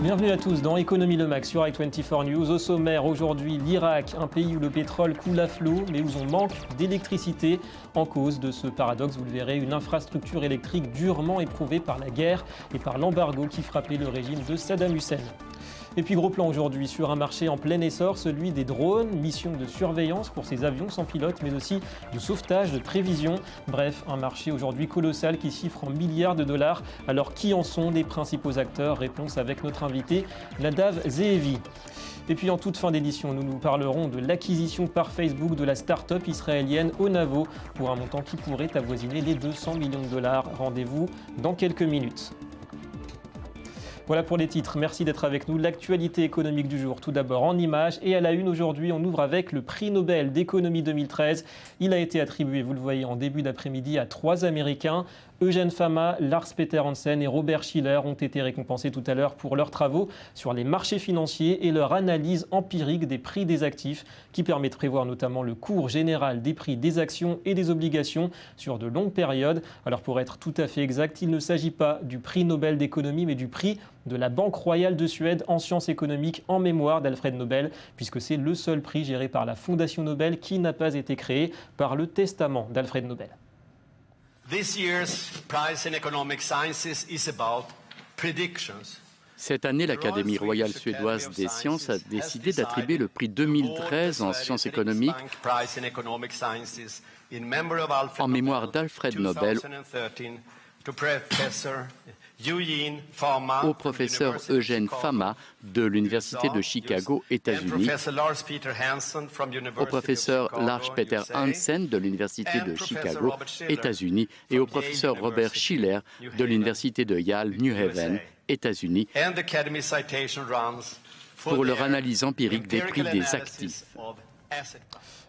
Bienvenue à tous dans Économie Le Max sur i24 News. Au sommaire aujourd'hui, l'Irak, un pays où le pétrole coule à flot mais où on manque d'électricité. En cause de ce paradoxe, vous le verrez, une infrastructure électrique durement éprouvée par la guerre et par l'embargo qui frappait le régime de Saddam Hussein. Et puis gros plan aujourd'hui sur un marché en plein essor, celui des drones, mission de surveillance pour ces avions sans pilote, mais aussi de sauvetage, de prévision. Bref, un marché aujourd'hui colossal qui chiffre en milliards de dollars. Alors qui en sont les principaux acteurs? Réponse avec notre invité Nadav Zehevi. Et puis en toute fin d'édition, nous parlerons de l'acquisition par Facebook de la start-up israélienne Onavo pour un montant qui pourrait avoisiner les 200 millions de dollars. Rendez-vous dans quelques minutes. Voilà pour les titres, merci d'être avec nous. L'actualité économique du jour, tout d'abord en images. Et à la une aujourd'hui, on ouvre avec le prix Nobel d'économie 2013. Il a été attribué, vous le voyez, en début d'après-midi à 3 Américains. Eugène Fama, Lars Peter Hansen et Robert Shiller ont été récompensés tout à l'heure pour leurs travaux sur les marchés financiers et leur analyse empirique des prix des actifs qui permet de prévoir notamment le cours général des prix des actions et des obligations sur de longues périodes. Alors pour être tout à fait exact, il ne s'agit pas du prix Nobel d'économie mais du prix de la Banque royale de Suède en sciences économiques en mémoire d'Alfred Nobel, puisque c'est le seul prix géré par la Fondation Nobel qui n'a pas été créé par le testament d'Alfred Nobel. This year's prize in economic sciences is about predictions. Cette année, l'Académie royale suédoise des sciences a décidé d'attribuer le prix 2013 en sciences économiques en mémoire d'Alfred Nobel au professeur Eugène Fama de l'Université de Chicago, États-Unis, au professeur Lars Peter Hansen de l'Université de Chicago, États-Unis, et au professeur Robert Shiller de l'Université de Yale, New Haven, États-Unis, pour leur analyse empirique des prix des actifs.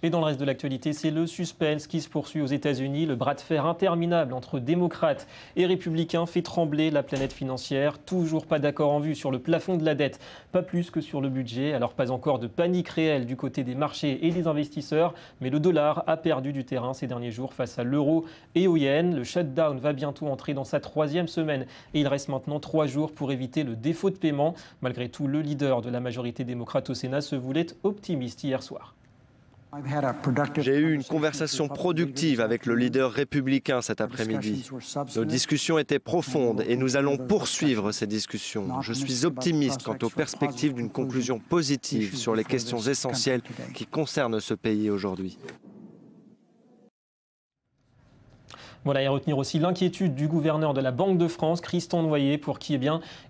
Et dans le reste de l'actualité, c'est le suspense qui se poursuit aux États-Unis. Le bras de fer interminable entre démocrates et républicains fait trembler la planète financière. Toujours pas d'accord en vue sur le plafond de la dette, pas plus que sur le budget. Alors pas encore de panique réelle du côté des marchés et des investisseurs, mais le dollar a perdu du terrain ces derniers jours face à l'euro et au yen. Le shutdown va bientôt entrer dans sa 3e semaine et il reste maintenant 3 jours pour éviter le défaut de paiement. Malgré tout, le leader de la majorité démocrate au Sénat se voulait optimiste hier soir. J'ai eu une conversation productive avec le leader républicain cet après-midi. Nos discussions étaient profondes et nous allons poursuivre ces discussions. Je suis optimiste quant aux perspectives d'une conclusion positive sur les questions essentielles qui concernent ce pays aujourd'hui. Voilà, et à retenir aussi l'inquiétude du gouverneur de la Banque de France, Christian Noyer, pour qui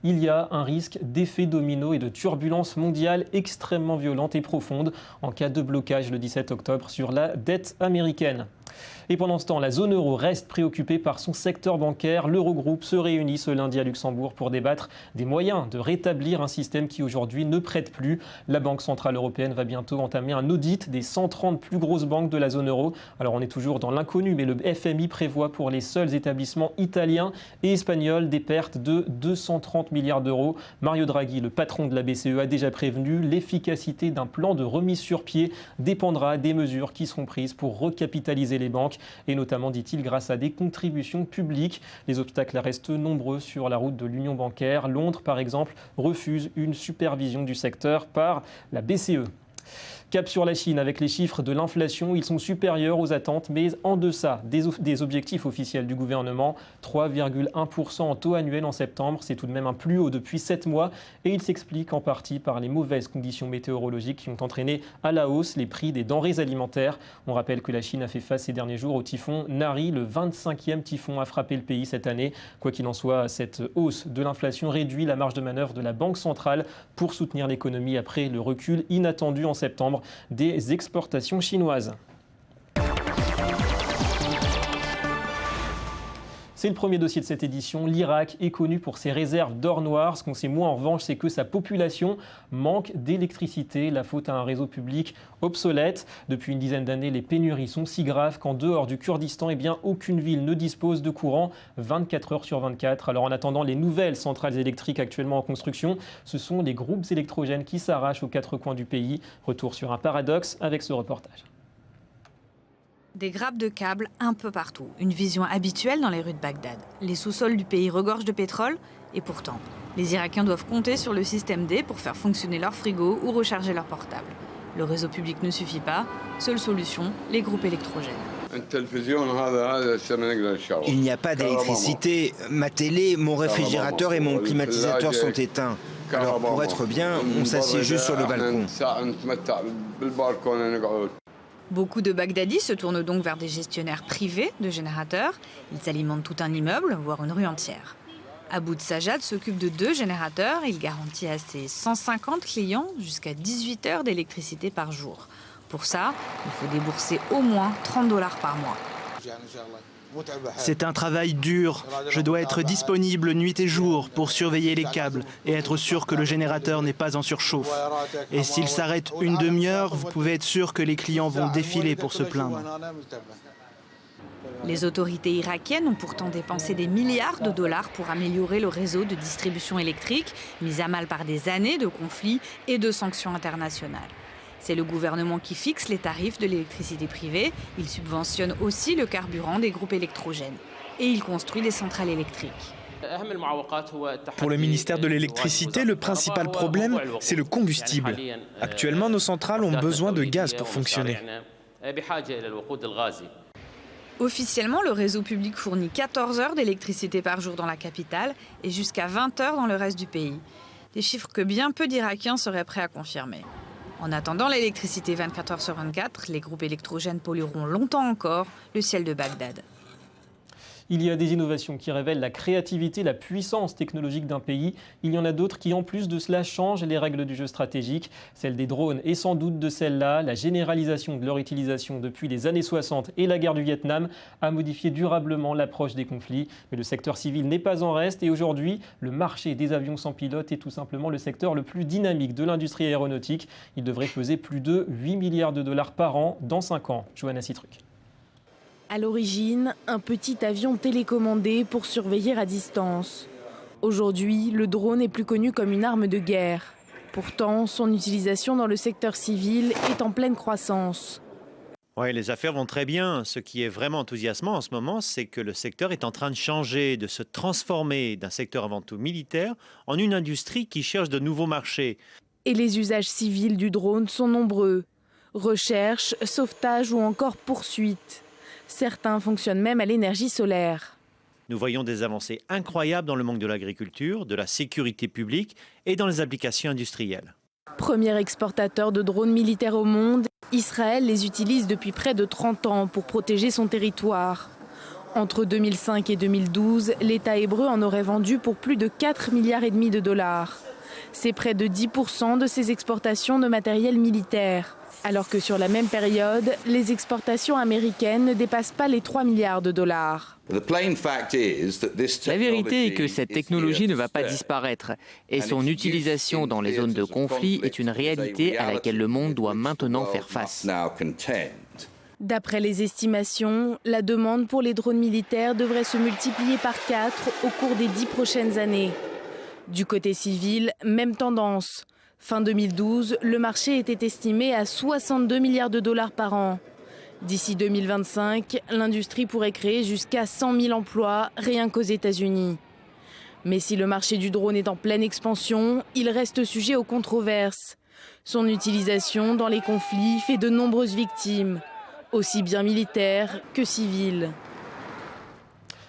il y a un risque d'effet domino et de turbulence mondiale extrêmement violente et profonde en cas de blocage le 17 octobre sur la dette américaine. Et pendant ce temps, la zone euro reste préoccupée par son secteur bancaire. L'Eurogroupe se réunit ce lundi à Luxembourg pour débattre des moyens de rétablir un système qui aujourd'hui ne prête plus. La Banque centrale européenne va bientôt entamer un audit des 130 plus grosses banques de la zone euro. Alors on est toujours dans l'inconnu, mais le FMI prévoit pour les seuls établissements italiens et espagnols des pertes de 230 milliards d'euros. Mario Draghi, le patron de la BCE, a déjà prévenu l'efficacité d'un plan de remise sur pied dépendra des mesures qui seront prises pour recapitaliser les banques et notamment, dit-il, grâce à des contributions publiques. Les obstacles restent nombreux sur la route de l'union bancaire. Londres, par exemple, refuse une supervision du secteur par la BCE. Cap sur la Chine avec les chiffres de l'inflation, ils sont supérieurs aux attentes mais en deçà des objectifs officiels du gouvernement. 3,1% en taux annuel en septembre, c'est tout de même un plus haut depuis 7 mois et il s'explique en partie par les mauvaises conditions météorologiques qui ont entraîné à la hausse les prix des denrées alimentaires. On rappelle que la Chine a fait face ces derniers jours au typhon Nari, le 25e typhon à frapper le pays cette année. Quoi qu'il en soit, cette hausse de l'inflation réduit la marge de manœuvre de la Banque centrale pour soutenir l'économie après le recul inattendu en septembre des exportations chinoises. C'est le premier dossier de cette édition. L'Irak est connu pour ses réserves d'or noir. Ce qu'on sait moins en revanche, c'est que sa population manque d'électricité. La faute à un réseau public obsolète. Depuis une dizaine d'années, les pénuries sont si graves qu'en dehors du Kurdistan, aucune ville ne dispose de courant 24 heures sur 24. Alors en attendant les nouvelles centrales électriques actuellement en construction, ce sont les groupes électrogènes qui s'arrachent aux 4 coins du pays. Retour sur un paradoxe avec ce reportage. Des grappes de câbles un peu partout, une vision habituelle dans les rues de Bagdad. Les sous-sols du pays regorgent de pétrole et pourtant, les Irakiens doivent compter sur le système D pour faire fonctionner leur frigo ou recharger leur portable. Le réseau public ne suffit pas, seule solution, les groupes électrogènes. Il n'y a pas d'électricité, ma télé, mon réfrigérateur et mon climatisateur sont éteints. Alors pour être bien, on s'assied juste sur le balcon. Beaucoup de Bagdadis se tournent donc vers des gestionnaires privés de générateurs. Ils alimentent tout un immeuble, voire une rue entière. Aboud Sajad s'occupe de 2 générateurs. Il garantit à ses 150 clients jusqu'à 18 heures d'électricité par jour. Pour ça, il faut débourser au moins $30 par mois. C'est un travail dur. Je dois être disponible nuit et jour pour surveiller les câbles et être sûr que le générateur n'est pas en surchauffe. Et s'il s'arrête une demi-heure, vous pouvez être sûr que les clients vont défiler pour se plaindre. Les autorités irakiennes ont pourtant dépensé des milliards de dollars pour améliorer le réseau de distribution électrique, mis à mal par des années de conflits et de sanctions internationales. C'est le gouvernement qui fixe les tarifs de l'électricité privée. Il subventionne aussi le carburant des groupes électrogènes. Et il construit des centrales électriques. Pour le ministère de l'électricité, le principal problème, c'est le combustible. Actuellement, nos centrales ont besoin de gaz pour fonctionner. Officiellement, le réseau public fournit 14 heures d'électricité par jour dans la capitale et jusqu'à 20 heures dans le reste du pays. Des chiffres que bien peu d'Irakiens seraient prêts à confirmer. En attendant l'électricité 24 heures sur 24, les groupes électrogènes pollueront longtemps encore le ciel de Bagdad. Il y a des innovations qui révèlent la créativité, la puissance technologique d'un pays. Il y en a d'autres qui, en plus de cela, changent les règles du jeu stratégique. Celle des drones est sans doute de celle-là. La généralisation de leur utilisation depuis les années 60 et la guerre du Vietnam a modifié durablement l'approche des conflits. Mais le secteur civil n'est pas en reste et aujourd'hui, le marché des avions sans pilote est tout simplement le secteur le plus dynamique de l'industrie aéronautique. Il devrait peser plus de 8 milliards de dollars par an dans 5 ans. Johanna Citruc. À l'origine, un petit avion télécommandé pour surveiller à distance. Aujourd'hui, le drone est plus connu comme une arme de guerre. Pourtant, son utilisation dans le secteur civil est en pleine croissance. Oui, les affaires vont très bien. Ce qui est vraiment enthousiasmant en ce moment, c'est que le secteur est en train de changer, de se transformer d'un secteur avant tout militaire en une industrie qui cherche de nouveaux marchés. Et les usages civils du drone sont nombreux. Recherche, sauvetage ou encore poursuite. Certains fonctionnent même à l'énergie solaire. Nous voyons des avancées incroyables dans le monde de l'agriculture, de la sécurité publique et dans les applications industrielles. Premier exportateur de drones militaires au monde, Israël les utilise depuis près de 30 ans pour protéger son territoire. Entre 2005 et 2012, l'État hébreu en aurait vendu pour plus de 4,5 milliards de dollars. C'est près de 10% de ses exportations de matériel militaire. Alors que sur la même période, les exportations américaines ne dépassent pas les 3 milliards de dollars. La vérité est que cette technologie ne va pas disparaître et son utilisation dans les zones de conflit est une réalité à laquelle le monde doit maintenant faire face. D'après les estimations, la demande pour les drones militaires devrait se multiplier par 4 au cours des 10 prochaines années. Du côté civil, même tendance. Fin 2012, le marché était estimé à 62 milliards de dollars par an. D'ici 2025, l'industrie pourrait créer jusqu'à 100 000 emplois rien qu'aux États-Unis. Mais si le marché du drone est en pleine expansion, il reste sujet aux controverses. Son utilisation dans les conflits fait de nombreuses victimes, aussi bien militaires que civiles.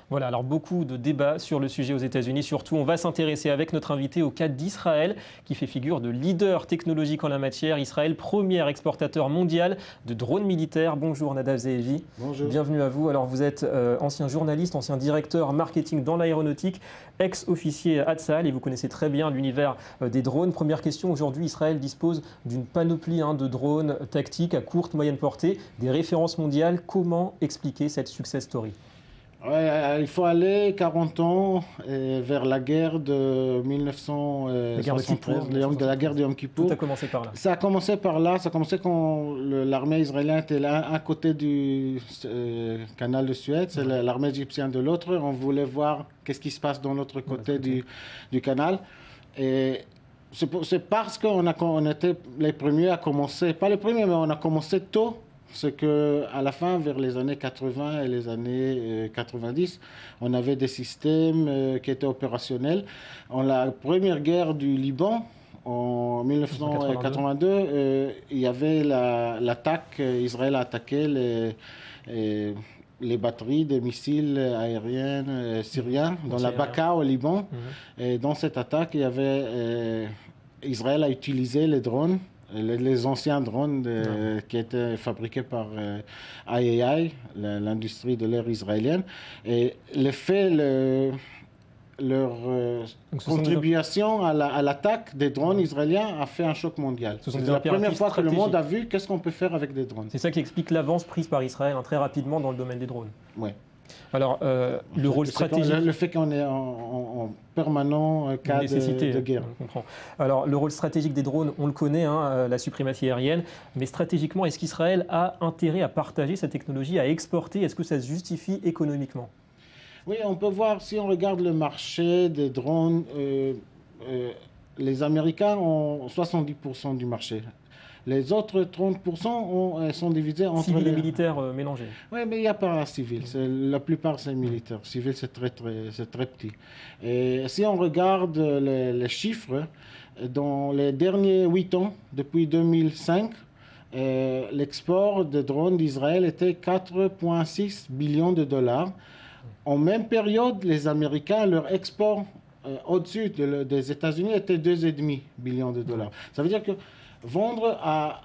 Voilà, alors beaucoup de débats sur le sujet aux États-Unis. Surtout, on va s'intéresser avec notre invité au cas d'Israël, qui fait figure de leader technologique en la matière. Israël, premier exportateur mondial de drones militaires. Bonjour Nadav Zehevi. Bonjour. Bienvenue à vous. Alors vous êtes ancien journaliste, ancien directeur marketing dans l'aéronautique, ex-officier à Tsahal et vous connaissez très bien l'univers des drones. Première question, aujourd'hui Israël dispose d'une panoplie de drones tactiques à courte, moyenne portée, des références mondiales. Comment expliquer cette success story ? Ouais, il faut aller 40 ans vers la guerre de 1973, la guerre de Yom Kippour. Tout a commencé par là. Ça a commencé par là. Ça a commencé quand l'armée israélienne était là, à côté du canal de Suez, c'est l'armée égyptienne de l'autre. On voulait voir qu'est-ce qui se passe de l'autre côté du canal. Et c'est parce qu'on était les premiers à commencer, pas les premiers, mais on a commencé tôt c'est qu'à la fin, vers les années 80 et les années 90, on avait des systèmes qui étaient opérationnels. En la première guerre du Liban, en 1982, il y avait l'attaque, Israël a attaqué les batteries des missiles aériens syriens dans la Baka au Liban. Et dans cette attaque, Israël a utilisé les drones, les anciens drones qui étaient fabriqués par IAI, l'industrie de l'air israélienne. Et leur contribution à l'attaque des drones israéliens a fait un choc mondial. C'est la première fois que le monde a vu qu'est-ce qu'on peut faire avec des drones. C'est ça qui explique l'avance prise par Israël très rapidement dans le domaine des drones. Oui. Alors, le rôle stratégique... Le fait qu'on est en permanent cas de guerre. On comprend. Alors, le rôle stratégique des drones, on le connaît, la suprématie aérienne. Mais stratégiquement, est-ce qu'Israël a intérêt à partager sa technologie, à exporter? Est-ce que ça se justifie économiquement? Oui, on peut voir, si on regarde le marché des drones, les Américains ont 70% du marché. Les autres 30% sont divisés entre... Civils et militaires mélangés. Oui, mais il n'y a pas un civil. La plupart, c'est militaire. Civil, c'est très petit. Et si on regarde les chiffres, dans les derniers 8 ans, depuis 2005, l'export de drones d'Israël était 4,6 billions de dollars. En même période, les Américains, leur export au-dessus des États-Unis était 2,5 billions de dollars. Ça veut dire que vendre à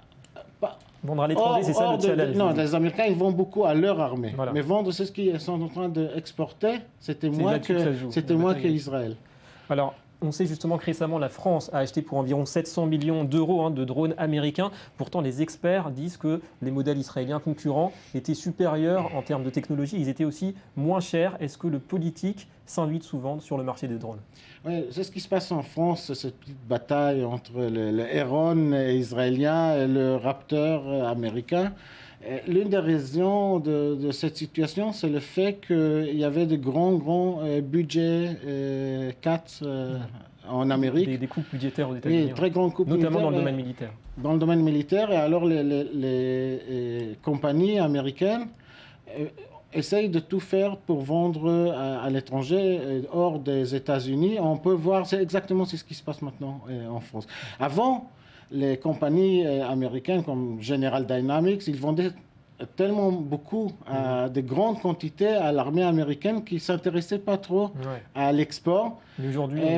l'étranger, c'est ça le challenge. Non, les Américains, ils vendent beaucoup à leur armée. Voilà. Mais vendre, c'est ce qu'ils sont en train d'exporter, c'était moins qu'Israël. Alors, on sait justement que récemment, la France a acheté pour environ 700 millions d'euros de drones américains. Pourtant, les experts disent que les modèles israéliens concurrents étaient supérieurs en termes de technologie. Ils étaient aussi moins chers. Est-ce que le politique s'invite souvent sur le marché des drones? Oui, c'est ce qui se passe en France, cette petite bataille entre le Heron israélien et le Raptor américain. L'une des raisons de cette situation, c'est le fait qu'il y avait de grands budgets en Amérique. Des coupes budgétaires aux États-Unis. Oui, très grandes coupes notamment dans le domaine militaire. Dans le domaine militaire, et alors les compagnies américaines essayent de tout faire pour vendre à l'étranger, hors des États-Unis. On peut voir, c'est exactement ce qui se passe maintenant en France. Avant, les compagnies américaines comme General Dynamics, ils vendaient tellement beaucoup, de grandes quantités à l'armée américaine qui ne s'intéressaient pas trop à l'export.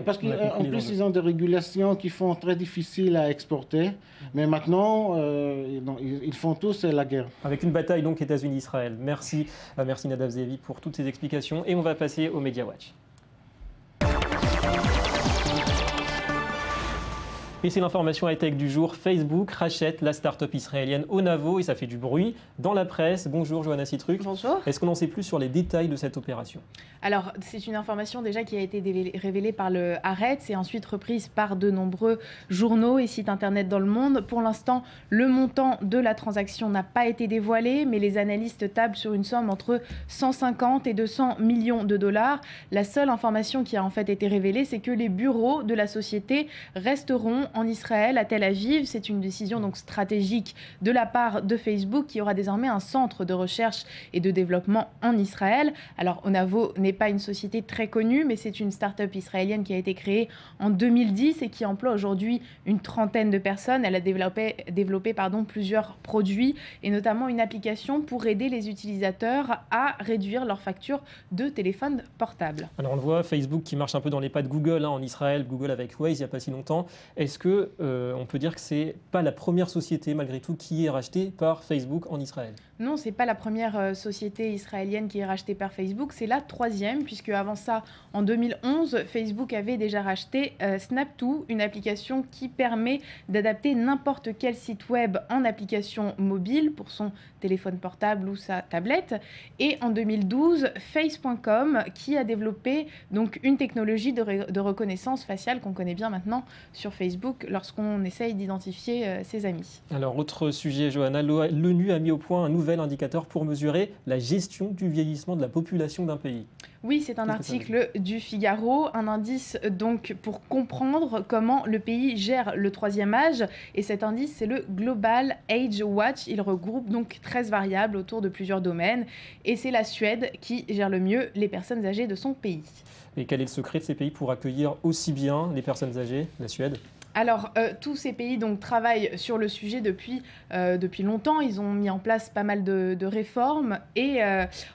Parce qu'en plus, ils ont des régulations qui font très difficile à exporter. Mais maintenant, ils font tous la guerre. Avec une bataille donc États-Unis-Israël. Merci Nadav Ze'evi pour toutes ces explications. Et on va passer au Media Watch. Et c'est l'information high-tech du jour. Facebook rachète la start-up israélienne Onavo et ça fait du bruit dans la presse. Bonjour Johanna Citruc. Bonjour. Est-ce qu'on en sait plus sur les détails de cette opération? Alors, c'est une information déjà qui a été révélée par le Haaretz et ensuite reprise par de nombreux journaux et sites internet dans le monde. Pour l'instant, le montant de la transaction n'a pas été dévoilé, mais les analystes tablent sur une somme entre 150 et 200 millions de dollars. La seule information qui a en fait été révélée, c'est que les bureaux de la société resteront en Israël, à Tel Aviv. C'est une décision donc stratégique de la part de Facebook qui aura désormais un centre de recherche et de développement en Israël. Alors Onavo n'est pas une société très connue, mais c'est une start-up israélienne qui a été créée en 2010 et qui emploie aujourd'hui une trentaine de personnes. Elle a développé plusieurs produits et notamment une application pour aider les utilisateurs à réduire leurs factures de téléphone portable. Alors on le voit, Facebook qui marche un peu dans les pas de Google en Israël, Google avec Waze il n'y a pas si longtemps. Est-ce qu'on peut dire que ce n'est pas la première société malgré tout qui est rachetée par Facebook en Israël? Non, ce n'est pas la première société israélienne qui est rachetée par Facebook, c'est la troisième, puisque avant ça, en 2011, Facebook avait déjà racheté Snap2, une application qui permet d'adapter n'importe quel site web en application mobile pour son téléphone portable ou sa tablette. Et en 2012, Face.com qui a développé donc une technologie de reconnaissance faciale qu'on connaît bien maintenant sur Facebook que lorsqu'on essaye d'identifier ses amis. Alors, autre sujet, Johanna, l'ONU a mis au point un nouvel indicateur pour mesurer la gestion du vieillissement de la population d'un pays. Oui, c'est un article du Figaro, un indice donc pour comprendre comment le pays gère le troisième âge. Et cet indice, c'est le Global Age Watch. Il regroupe donc 13 variables autour de plusieurs domaines. Et c'est la Suède qui gère le mieux les personnes âgées de son pays. Et quel est le secret de ces pays pour accueillir aussi bien les personnes âgées, la Suède ? Alors, tous ces pays donc, travaillent sur le sujet depuis longtemps. Ils ont mis en place pas mal de réformes. Et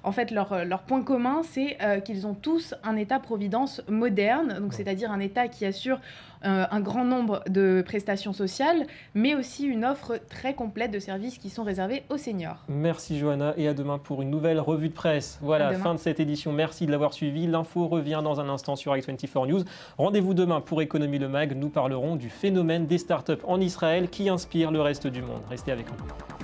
en fait, leur point commun, c'est qu'ils ont tous un État-providence moderne, donc c'est-à-dire un État qui assure un grand nombre de prestations sociales, mais aussi une offre très complète de services qui sont réservés aux seniors. Merci Johanna, et à demain pour une nouvelle revue de presse. Voilà, fin de cette édition. Merci de l'avoir suivi. L'info revient dans un instant sur i24 News. Rendez-vous demain pour Économie le Mag. Nous parlerons du phénomène des startups en Israël qui inspire le reste du monde. Restez avec nous.